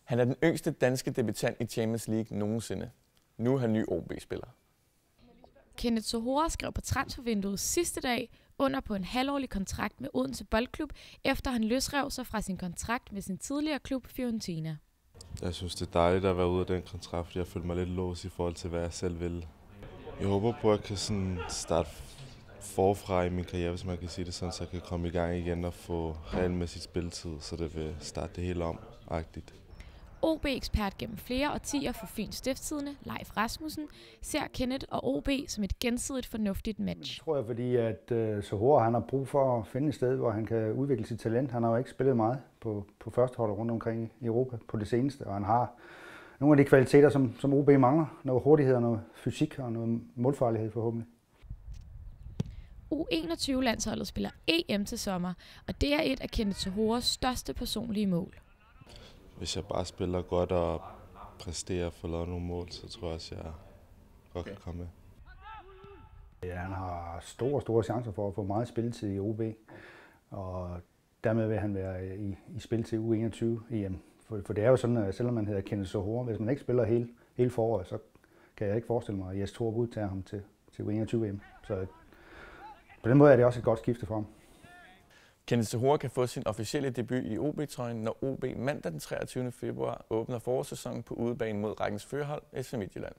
Han er den yngste danske debutant i Champions League nogensinde. Nu er han ny OB-spiller. Kenneth Zohore skrev på transfervinduet sidste dag under på en halvårlig kontrakt med Odense Boldklub, efter han løsrev sig fra sin kontrakt med sin tidligere klub Fiorentina. Jeg synes, det er dejligt at være ude af den kontrakt, fordi jeg føler mig lidt låst i forhold til, hvad jeg selv vil. Jeg håber på, at jeg kan starte forfra i min karriere, hvis man kan sige det sådan, så jeg kan komme i gang igen og få regelmæssigt spilletid, så det vil starte det hele om-agtigt. OB-ekspert gennem flere årtier for Fyens Stiftstidende, Leif Rasmussen, ser Kenneth og OB som et gensidigt fornuftigt match. Det tror jeg, fordi at Zohore han har brug for at finde et sted, hvor han kan udvikle sit talent. Han har jo ikke spillet meget på førsteholdet rundt omkring i Europa på det seneste, og han har nogle af de kvaliteter, som OB mangler. Noget hurtighed, noget fysik og noget målfarlighed forhåbentlig. U21-landsholdet spiller EM til sommer, og det er et af Kenneth Zohores største personlige mål. Hvis jeg bare spiller godt og præsterer og får lavet nogle mål, så tror jeg også, jeg godt kan komme med. Ja, han har store chancer for at få meget spilletid i OB, og dermed vil han være i spil til U21-EM. For det er jo sådan, at selvom man hedder Kenneth Zohore, hvis man ikke spiller hele foråret, så kan jeg ikke forestille mig, at Jes Torup udtager ham til U21-EM. Så på den måde er det også et godt skifte for ham. Kenneth Zohore kan få sin officielle debut i OB-trøjen, når OB mandag den 23. februar åbner forårssæsonen på udebane mod rækkens førerhold SV Midtjylland.